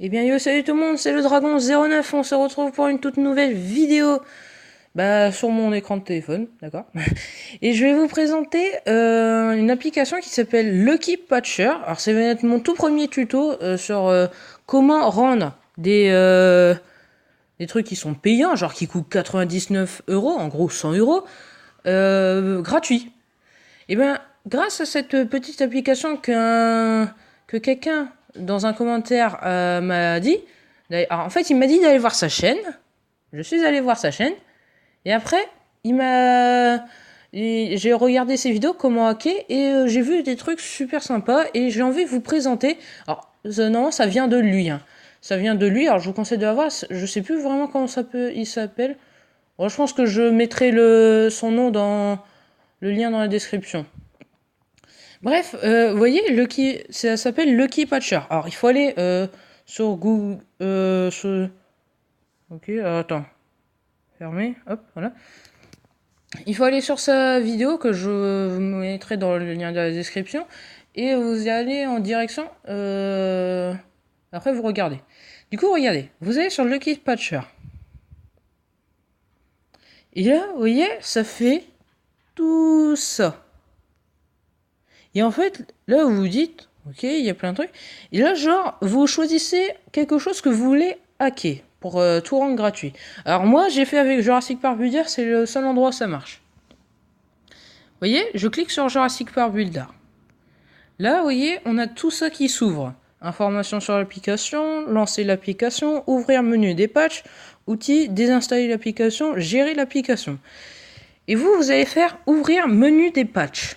Eh bien yo salut tout le monde, c'est le Dragon 09, on se retrouve pour une toute nouvelle vidéo sur mon écran de téléphone, d'accord. Et je vais vous présenter une application qui s'appelle Lucky Patcher. Alors ça va être mon tout premier tuto sur comment rendre des trucs qui sont payants, genre qui coûtent 99 euros, en gros 100 euros, gratuits. Et bien grâce à cette petite application que quelqu'un dans un commentaire m'a dit. Alors, en fait, il m'a dit d'aller voir sa chaîne. Je suis allé voir sa chaîne. Et après, j'ai regardé ses vidéos, comment hacker, et j'ai vu des trucs super sympas, et j'ai envie de vous présenter. Alors, non, ça vient de lui. Hein. Ça vient de lui, alors je vous conseille de la voir. Je sais plus vraiment comment il s'appelle. Bon, je pense que je mettrai son nom dans le lien dans la description. Bref, vous voyez, ça s'appelle Lucky Patcher. Alors, il faut aller sur Google. Ok, attends. Fermé, hop, voilà. Il faut aller sur sa vidéo que je vous mettrai dans le lien de la description. Et vous y allez en direction. Après, vous regardez. Du coup, regardez. Vous allez sur Lucky Patcher. Et là, vous voyez, ça fait tout ça. Et en fait, là, vous vous dites, ok, il y a plein de trucs. Et là, genre, vous choisissez quelque chose que vous voulez hacker pour tout rendre gratuit. Alors moi, j'ai fait avec Jurassic Park Builder, c'est le seul endroit où ça marche. Vous voyez, je clique sur Jurassic Park Builder. Là, vous voyez, on a tout ça qui s'ouvre. Informations sur l'application, lancer l'application, ouvrir menu des patchs, outils, désinstaller l'application, gérer l'application. Et vous allez faire ouvrir menu des patchs.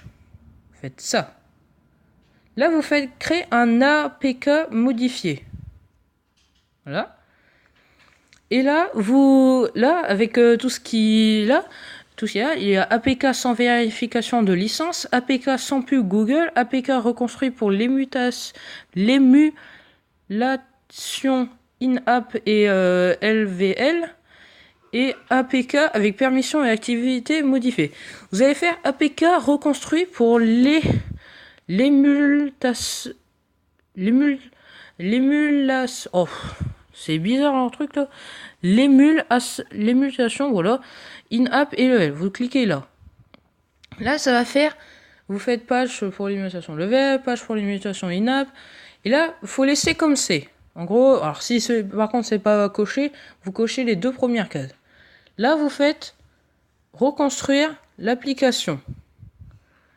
Faites ça. Là, vous faites créer un APK modifié. Voilà. Et là, avec tout ce qu'il a, il y a APK sans vérification de licence, APK sans pub Google, APK reconstruit pour l'émulation in-app et LVL, et APK avec permission et activité modifiée. Vous allez faire APK reconstruit pour l'émulation. Oh, c'est bizarre leur truc là. L'émulation, voilà. In-app et level. Vous cliquez là. Là, ça va faire. Vous faites page pour l'émulation level, page pour l'émulation in-app. Et là, il faut laisser comme c'est. En gros, alors si par contre c'est pas coché, vous cochez les deux premières cases. Là, vous faites reconstruire l'application.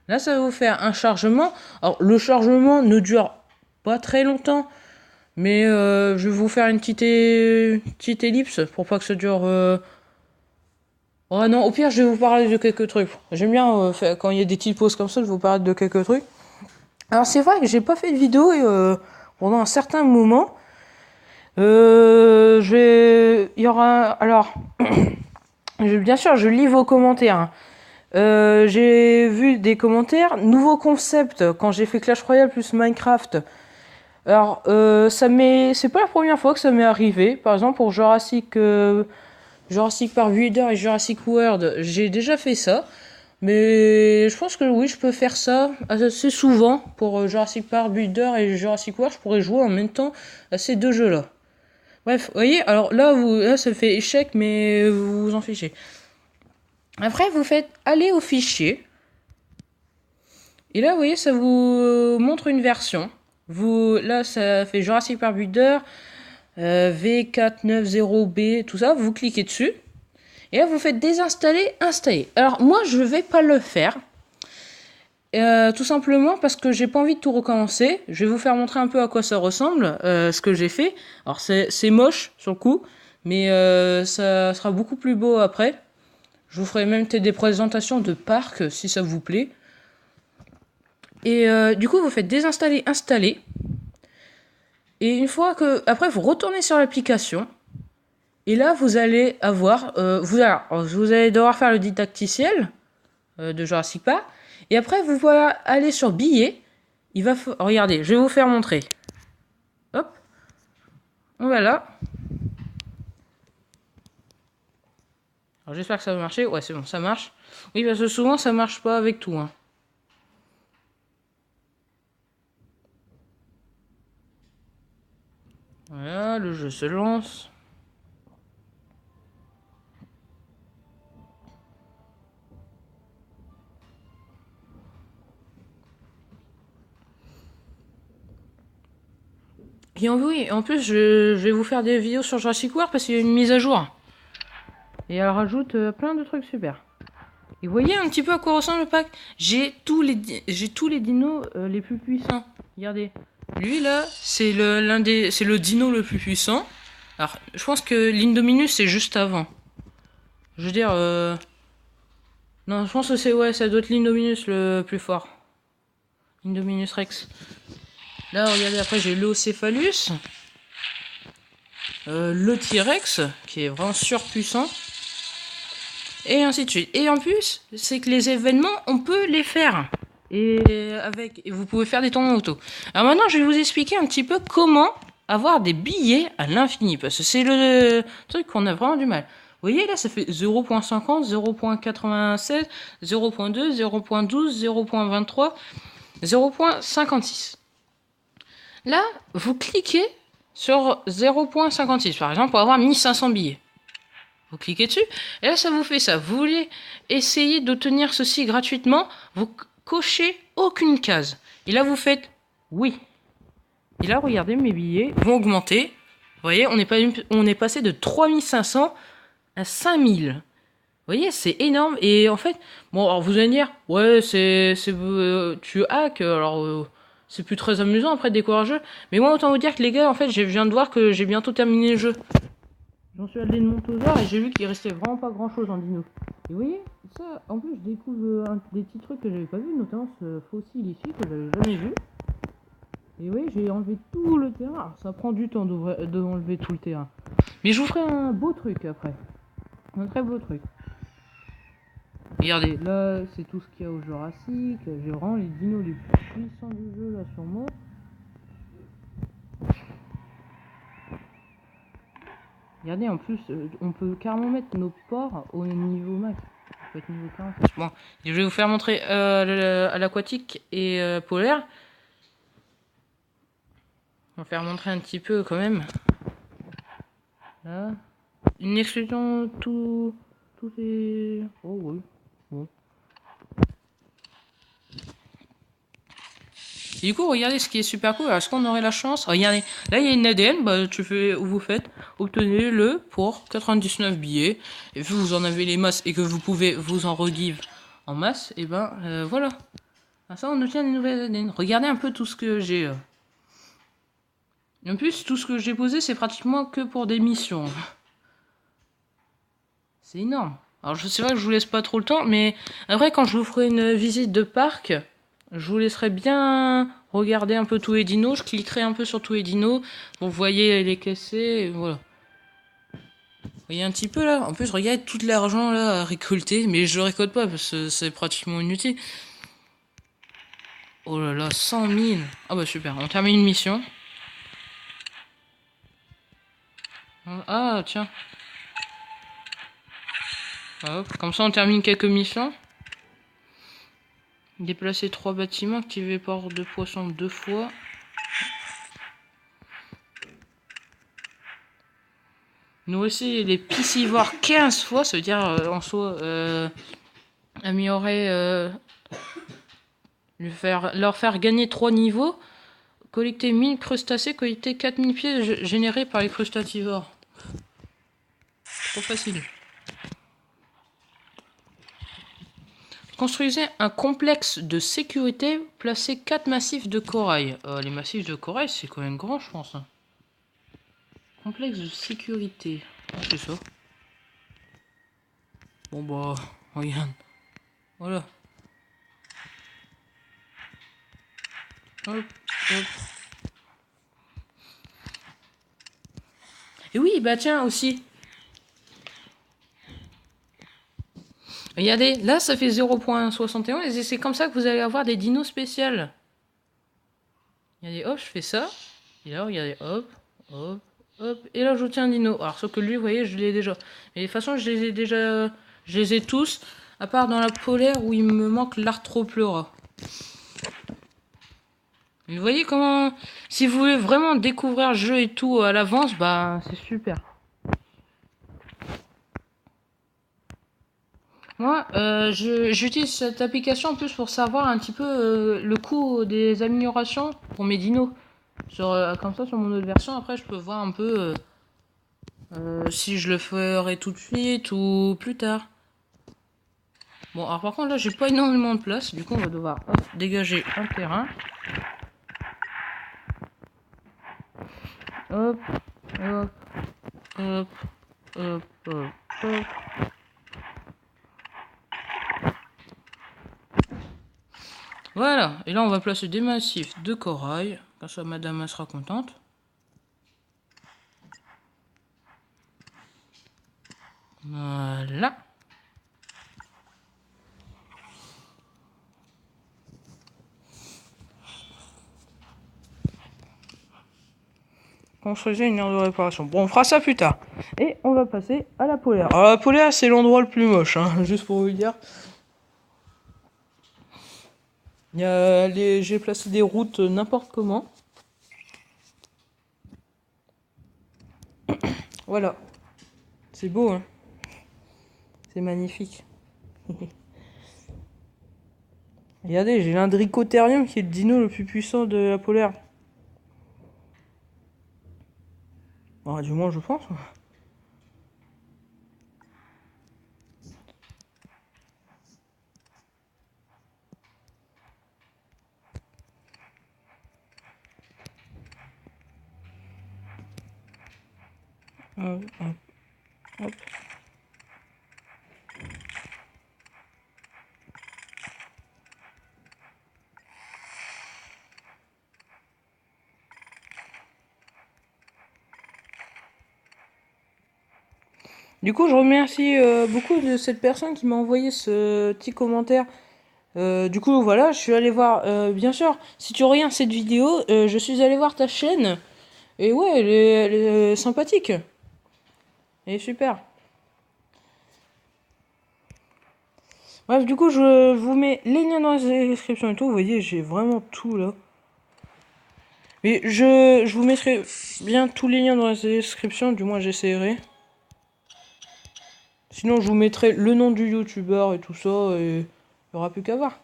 Là, ça va vous faire un chargement. Alors, le chargement ne dure pas très longtemps. Mais je vais vous faire une petite ellipse pour pas que ça dure. Oh non, au pire, je vais vous parler de quelques trucs. J'aime bien quand il y a des petites pauses comme ça, je vous parler de quelques trucs. Alors, c'est vrai que j'ai pas fait de vidéo pendant un certain moment. Il y aura. Alors, bien sûr, je lis vos commentaires. Hein. J'ai vu des commentaires. Nouveau concept quand j'ai fait Clash Royale plus Minecraft. Alors, c'est pas la première fois que ça m'est arrivé. Par exemple, pour Jurassic Park Builder et Jurassic World, j'ai déjà fait ça. Mais je pense que oui, je peux faire ça assez souvent pour Jurassic Park Builder et Jurassic World. Je pourrais jouer en même temps à ces deux jeux-là. Bref, vous voyez, alors là, ça fait échec, mais vous vous en fichez. Après, vous faites aller au fichier. Et là, vous voyez, ça vous montre une version. Là, ça fait Jurassic Park Builder, V490B, tout ça. Vous cliquez dessus. Et là, vous faites désinstaller, installer. Alors, moi, je vais pas le faire. Tout simplement parce que j'ai pas envie de tout recommencer. Je vais vous faire montrer un peu à quoi ça ressemble, ce que j'ai fait. Alors, c'est moche sur le coup, mais ça sera beaucoup plus beau après. Je vous ferai même des présentations de parcs si ça vous plaît. Et du coup, vous faites désinstaller, installer. Et une fois que. Après, vous retournez sur l'application. Et là, vous allez avoir. Vous allez devoir faire le didacticiel de Jurassic Park. Et après, vous pouvez aller sur billets. Regardez, je vais vous faire montrer. Hop. Voilà. Alors, j'espère que ça va marcher. Ouais, c'est bon, ça marche. Oui, parce que souvent, ça marche pas avec tout. Hein. Voilà, le jeu se lance. Et oui, en plus, je vais vous faire des vidéos sur Jurassic World parce qu'il y a une mise à jour. Et elle rajoute plein de trucs super. Et vous voyez un petit peu à quoi ressemble le pack. J'ai tous les dinos les plus puissants. Regardez. Lui là, c'est le dino le plus puissant. Alors, je pense que l'Indominus c'est juste avant. Je veux dire, non, je pense que ça doit être l'Indominus le plus fort. Indominus Rex. Là, regardez, après j'ai l'Océphalus. Le T-Rex, qui est vraiment surpuissant. Et ainsi de suite. Et en plus, c'est que les événements, on peut les faire. Et vous pouvez faire des tournois auto. Alors maintenant, je vais vous expliquer un petit peu comment avoir des billets à l'infini. Parce que c'est le truc qu'on a vraiment du mal. Vous voyez, là, ça fait 0.50, 0.96, 0.2, 0.12, 0.23, 0.56. Là, vous cliquez sur 0.56, par exemple, pour avoir 1500 billets. Vous cliquez dessus, et là, ça vous fait ça. Vous voulez essayer d'obtenir ceci gratuitement, vous cochez aucune case. Et là, vous faites oui. Et là, regardez, mes billets vont augmenter. Vous voyez, on est passé de 3500 à 5000. Vous voyez, c'est énorme. Et en fait, bon, alors vous allez me dire, ouais, tu hack, alors c'est plus très amusant après de découvrir le jeu. Mais moi, autant vous dire que les gars, en fait, je viens de voir que j'ai bientôt terminé le jeu. J'en suis allé de Montosaur et j'ai vu qu'il restait vraiment pas grand chose en dino. Et vous voyez, ça, en plus, je découvre des petits trucs que j'avais pas vu, notamment ce fossile ici que j'avais jamais vu. Et oui, j'ai enlevé tout le terrain. Alors, ça prend du temps d'enlever tout le terrain. Mais je vous ferai un beau truc après. Un très beau truc. Regardez, là, c'est tout ce qu'il y a au Jurassic. J'ai vraiment les dinos les plus puissants du jeu là sur moi. Regardez, en plus, on peut carrément mettre nos ports au niveau max. Ça peut être niveau 40. Bon, je vais vous faire montrer à l'aquatique et polaire. On va faire montrer un petit peu quand même. Là. Une exclusion, tout est... Oh oui, bon. Et du coup, regardez ce qui est super cool. Est-ce qu'on aurait la chance? Regardez, là il y a une ADN, bah, vous faites, obtenez-le pour 99 billets. Et vu que vous en avez les masses et que vous pouvez vous en regive en masse, et ben voilà. À ça, on obtient des nouvelles ADN. Regardez un peu tout ce que j'ai. En plus, tout ce que j'ai posé, c'est pratiquement que pour des missions. C'est énorme. Alors, c'est vrai que je vous laisse pas trop le temps, mais après, quand je vous ferai une visite de parc, je vous laisserai bien regarder un peu tous les dinos. Je cliquerai un peu sur tous les dinos. Vous voyez les caisser, voilà. Vous voyez un petit peu là. En plus, regardez tout l'argent là à récolter, mais je le récolte pas parce que c'est pratiquement inutile. Oh là là, 100 000. Ah bah super, on termine une mission. Ah tiens. Hop, comme ça on termine quelques missions. Déplacer 3 bâtiments, activer port de poisson 2 fois. Nourrir les piscivores 15 fois, ça veut dire en soi améliorer, leur faire gagner 3 niveaux. Collecter 1000 crustacés, collecter 4000 pièces générés par les crustativores. Trop facile. Construisez un complexe de sécurité, placez 4 massifs de corail. Les massifs de corail, c'est quand même grand, je pense. Hein. Complexe de sécurité. Ah, c'est ça. Bon bah, regarde. Voilà. Hop, hop. Et oui, bah tiens, aussi. Regardez, là ça fait 0.61 et c'est comme ça que vous allez avoir des dinos spéciales. Regardez, hop, je fais ça. Et là, regardez, hop, hop, hop. Et là, je tiens un dino. Alors, sauf que lui, vous voyez, je l'ai déjà. Mais de toute façon, je les ai déjà. Je les ai tous. À part dans la polaire où il me manque l'Arthropleura. Vous voyez comment... Si vous voulez vraiment découvrir le jeu et tout à l'avance, bah c'est super. Moi, j'utilise cette application en plus pour savoir un petit peu le coût des améliorations pour mes dinos. Comme ça, sur mon autre version, après, je peux voir un peu si je le ferai tout de suite ou plus tard. Bon, alors par contre, là, j'ai pas énormément de place. Du coup, on va devoir dégager un terrain. Hop, hop, hop, hop, hop, hop. Voilà, et là on va placer des massifs de corail, comme ça madame elle sera contente. Voilà. Construisez une aire de réparation. Bon, on fera ça plus tard. Et on va passer à la polaire. Alors la polaire c'est l'endroit le plus moche, hein, juste pour vous dire. J'ai placé des routes n'importe comment. Voilà. C'est beau, hein. C'est magnifique. Regardez, j'ai l'Indricotherium qui est le dino le plus puissant de la polaire. Bon, du moins, je pense. Hop, hop, hop. Du coup, je remercie beaucoup de cette personne qui m'a envoyé ce petit commentaire. Du coup, voilà, je suis allé voir. Bien sûr, si tu regardes cette vidéo, je suis allé voir ta chaîne. Et ouais, elle est sympathique. Elle est super. Bref, du coup, je vous mets les liens dans la description et tout. Vous voyez, j'ai vraiment tout là. Mais je vous mettrai bien tous les liens dans la description, du moins j'essaierai. Sinon, je vous mettrai le nom du youtubeur et tout ça, et il n'y aura plus qu'à voir.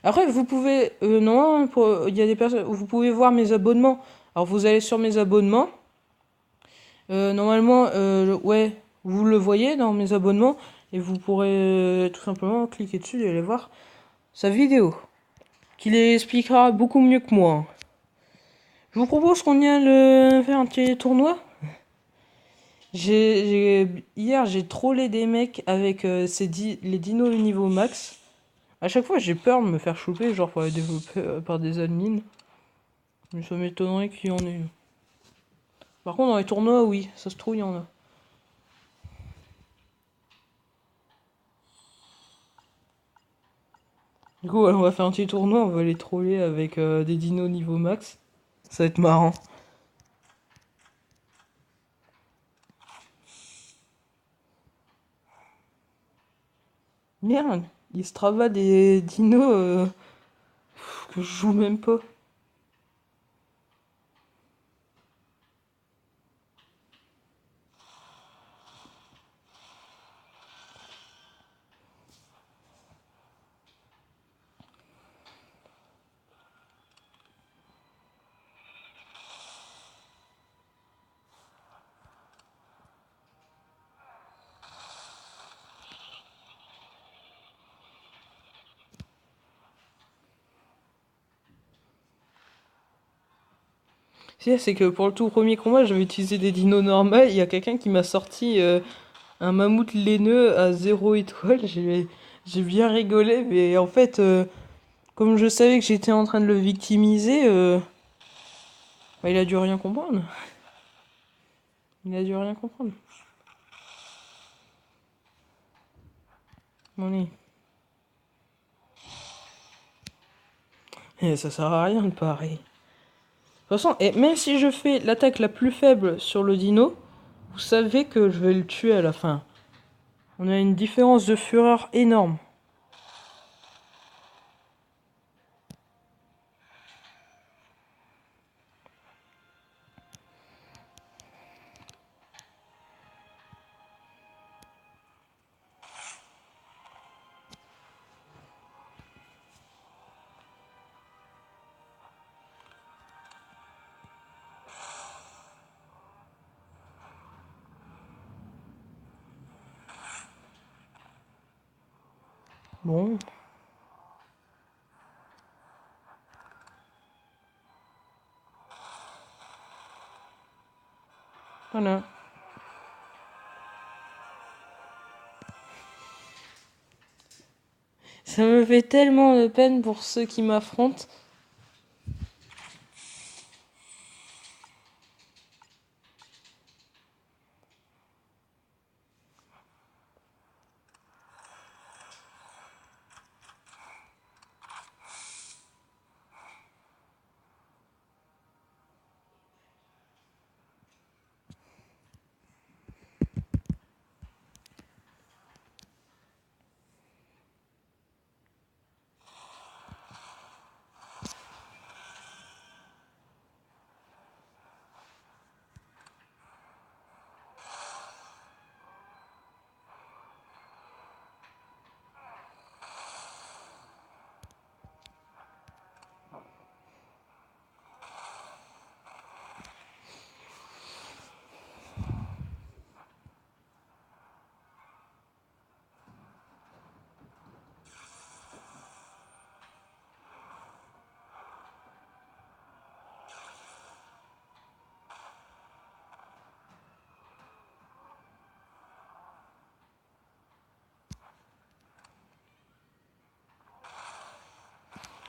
Après, vous pouvez, non, il y a des personnes, vous pouvez voir mes abonnements. Alors, vous allez sur mes abonnements. Normalement, ouais, vous le voyez dans mes abonnements, et vous pourrez tout simplement cliquer dessus et aller voir sa vidéo, qui l'expliquera beaucoup mieux que moi. Je vous propose qu'on y aille faire un petit tournoi. Hier, j'ai trollé des mecs avec les dinos au niveau max. À chaque fois, j'ai peur de me faire choper, genre par les développeurs, par des admins. Mais ça m'étonnerait qu'il y en ait. Par contre, dans les tournois, oui, ça se trouve, il y en a. Du coup, on va faire un petit tournoi, on va les troller avec des dinos niveau max. Ça va être marrant. Merde, il se travaille des dinos que je joue même pas. C'est que pour le tout premier combat, j'avais utilisé des dinos normaux. Il y a quelqu'un qui m'a sorti un mammouth laineux à 0 étoile. J'ai bien rigolé, mais en fait, comme je savais que j'étais en train de le victimiser, bah, il a dû rien comprendre. Il a dû rien comprendre. Mon Et ça sert à rien de pareil. De toute façon, et même si je fais l'attaque la plus faible sur le dino, vous savez que je vais le tuer à la fin. On a une différence de fureur énorme. Bon. Voilà. Ça me fait tellement de peine pour ceux qui m'affrontent.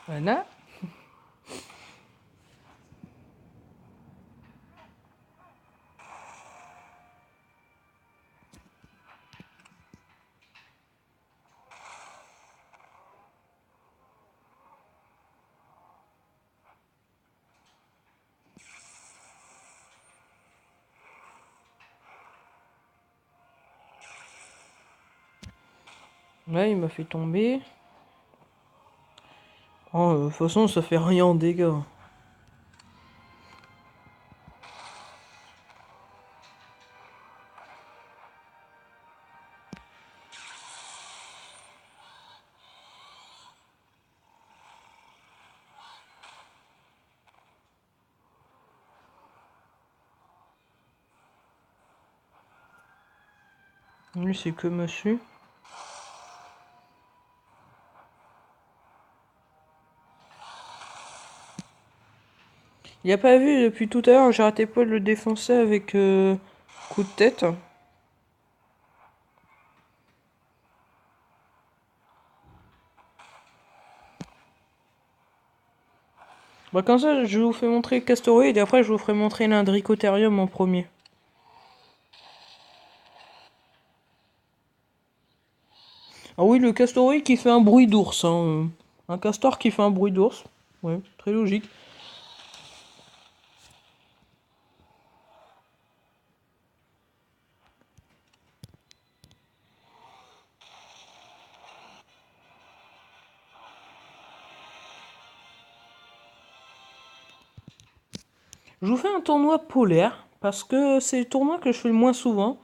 Voilà. Là, il m'a fait tomber. Oh, de toute façon, ça fait rien en dégâts. Lui, c'est que monsieur. Il a pas vu depuis tout à l'heure, j'arrêtais pas de le défoncer avec coup de tête. Bah comme ça, je vous fais montrer Castoroid et après je vous ferai montrer l'Indricotherium en premier. Ah oui, le Castoroid qui fait un bruit d'ours. Hein. Un castor qui fait un bruit d'ours. Ouais, très logique. Je vous fais un tournoi polaire parce que c'est le tournoi que je fais le moins souvent.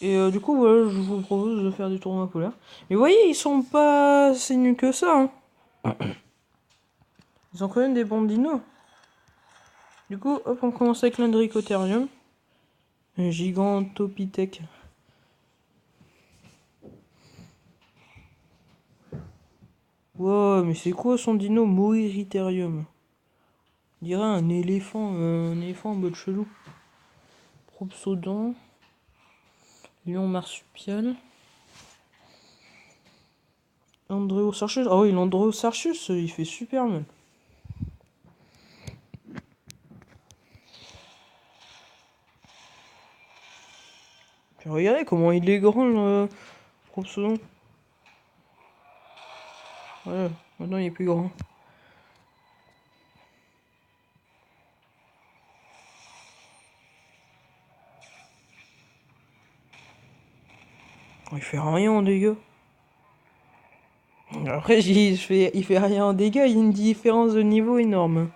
Et du coup, voilà, je vous propose de faire des tournois polaires. Mais vous voyez, ils sont pas si nuls que ça. Hein. Ils ont quand même des bons dinos. Du coup, hop, on commence avec l'Indricotherium. Un Gigantopithèque. Wow, mais c'est quoi son dino Moiriterium? On dirait un éléphant en mode chelou. Propsodon. Lion marsupial. Andreosarchus. Ah oui, l'Andreosarchus, il fait super mal. Puis regardez comment il est grand le Propsodon. Ouais, maintenant il est plus grand. Il fait rien en dégâts. Après, il fait rien en dégâts, il y a une différence de niveau énorme.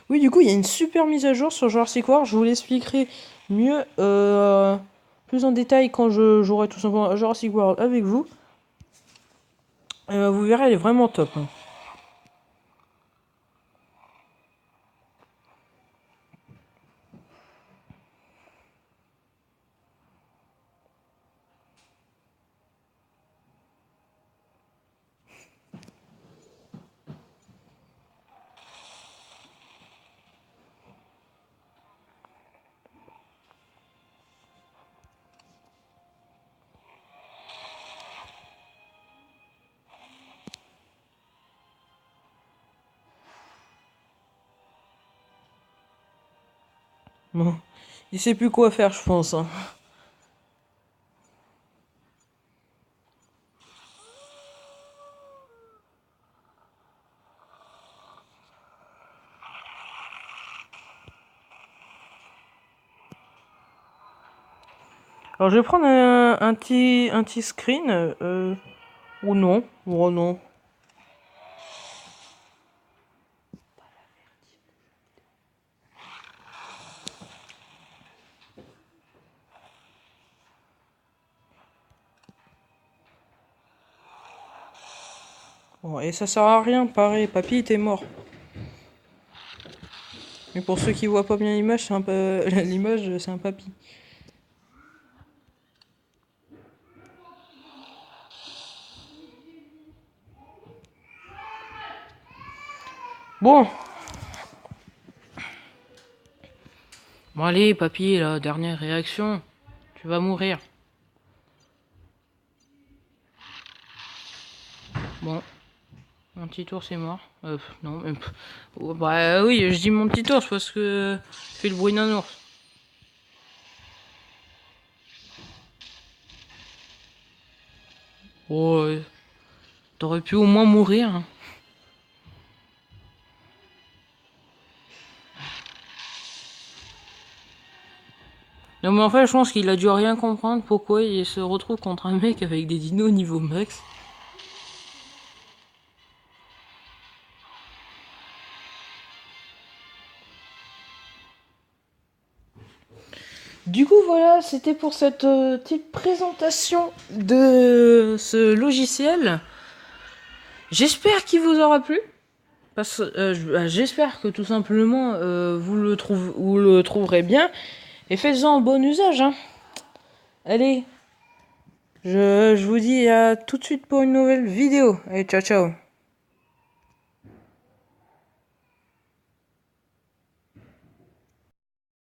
Oui, du coup, il y a une super mise à jour sur Jurassic World. Je vous l'expliquerai mieux, plus en détail quand je jouerai tout simplement à Jurassic World avec vous. Vous verrez, elle est vraiment top. Hein. Bon, il sait plus quoi faire, je pense. Hein. Alors je vais prendre un petit screen, ou non, ou non. Bon, et ça sert à rien, pareil, papy était mort. Mais pour ceux qui voient pas bien l'image, c'est un peu l'image, c'est un papy. Bon. Bon allez, papy, la dernière réaction. Tu vas mourir. Bon. Mon petit ours est mort. Non, même. Oh, bah oui, je dis mon petit ours parce que je fais le bruit d'un ours. Oh, t'aurais pu au moins mourir. Hein. Non mais en fait je pense qu'il a dû rien comprendre pourquoi il se retrouve contre un mec avec des dinos niveau max. Du coup voilà, c'était pour cette petite présentation de ce logiciel. J'espère qu'il vous aura plu. Parce j'espère que tout simplement vous le trouverez bien. Et faites-en bon usage. Hein. Allez, je vous dis à tout de suite pour une nouvelle vidéo. Allez, ciao ciao.